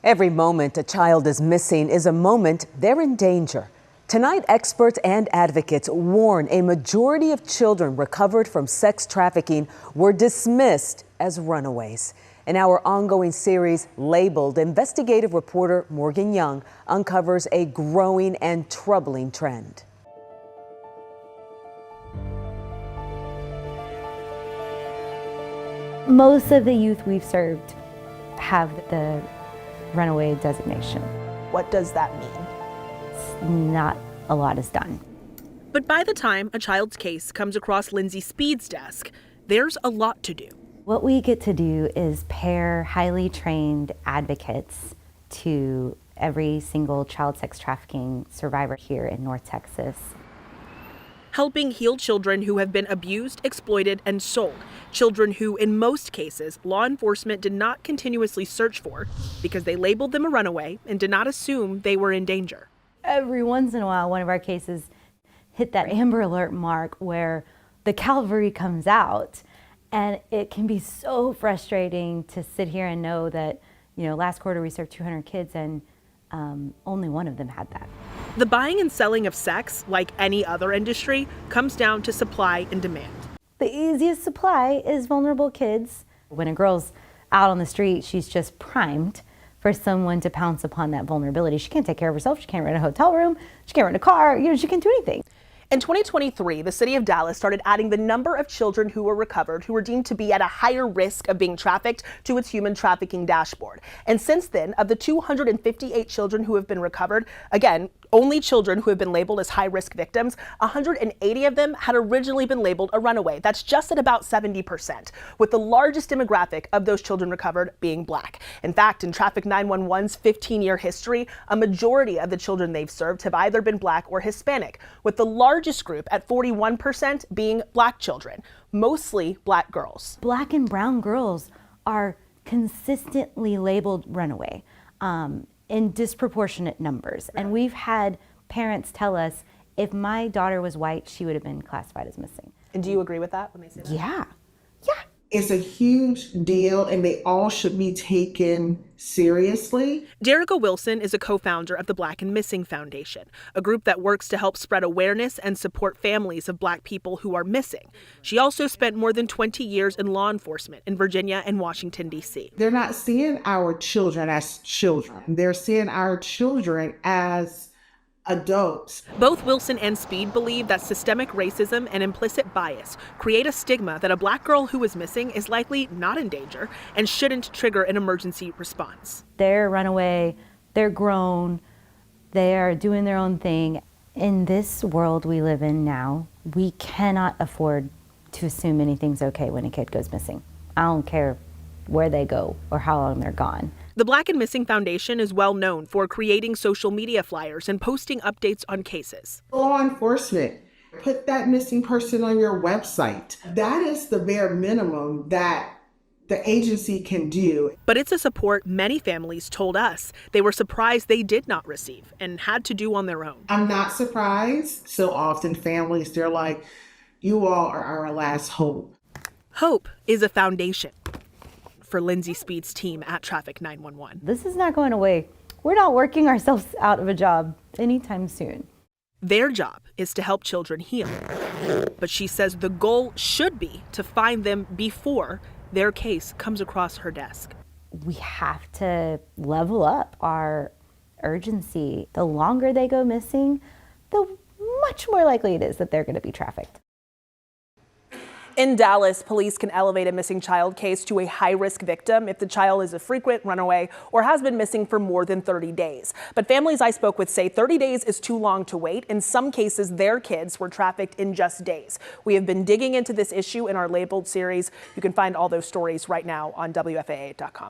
Every moment a child is missing is a moment they're in danger. Tonight, experts and advocates warn a majority of children recovered from sex trafficking were dismissed as runaways. In our ongoing series labeled, investigative reporter Morgan Young uncovers a growing and troubling trend. Most of the youth we've served have the runaway designation. What does that mean? Not a lot is done. But by the time a child's case comes across Lindsay Speed's desk, there's a lot to do. What we get to do is pair highly trained advocates to every single child sex trafficking survivor here in North Texas. Helping heal children who have been abused, exploited, and sold. Children who, in most cases, law enforcement did not continuously search for because they labeled them a runaway and did not assume they were in danger. Every once in a while, one of our cases hit that Amber Alert mark where the cavalry comes out, and it can be so frustrating to sit here and know that, last quarter we served 200 kids and only one of them had that. The buying and selling of sex, like any other industry, comes down to supply and demand. The easiest supply is vulnerable kids. When a girl's out on the street, she's just primed for someone to pounce upon that vulnerability. She can't take care of herself. She can't rent a hotel room. She can't rent a car. She can't do anything. In 2023, the city of Dallas started adding the number of children who were recovered who were deemed to be at a higher risk of being trafficked to its human trafficking dashboard. And since then, of the 258 children who have been recovered, again, only children who have been labeled as high-risk victims, 180 of them had originally been labeled a runaway. That's just at about 70%, with the largest demographic of those children recovered being Black. In fact, in Trafficked 911's 15-year history, a majority of the children they've served have either been Black or Hispanic, with the largest group at 41% being Black children, mostly Black girls. Black and brown girls are consistently labeled runaway. In disproportionate numbers. And we've had parents tell us, if my daughter was white, she would have been classified as missing. And do you agree with that when they say that? Yeah. It's a huge deal, and they all should be taken seriously. Derica Wilson is a co-founder of the Black and Missing Foundation, a group that works to help spread awareness and support families of Black people who are missing. She also spent more than 20 years in law enforcement in Virginia and Washington, D.C. They're not seeing our children as children. They're seeing our children as adults. Both Wilson and Speed believe that systemic racism and implicit bias create a stigma that a Black girl who is missing is likely not in danger and shouldn't trigger an emergency response. They're a runaway, they're grown, they are doing their own thing. In this world we live in now, we cannot afford to assume anything's okay when a kid goes missing. I don't care where they go or how long they're gone. The Black and Missing Foundation is well known for creating social media flyers and posting updates on cases. Law enforcement, put that missing person on your website. That is the bare minimum that the agency can do. But it's a support many families told us they were surprised they did not receive and had to do on their own. I'm not surprised. So often families, they're like, you all are our last hope. Hope is a foundation for Lindsay Speed's team at Trafficked 911. This is not going away. We're not working ourselves out of a job anytime soon. Their job is to help children heal. But she says the goal should be to find them before their case comes across her desk. We have to level up our urgency. The longer they go missing, the much more likely it is that they're going to be trafficked. In Dallas, police can elevate a missing child case to a high-risk victim if the child is a frequent runaway or has been missing for more than 30 days. But families I spoke with say 30 days is too long to wait. In some cases, their kids were trafficked in just days. We have been digging into this issue in our Labeled series. You can find all those stories right now on WFAA.com.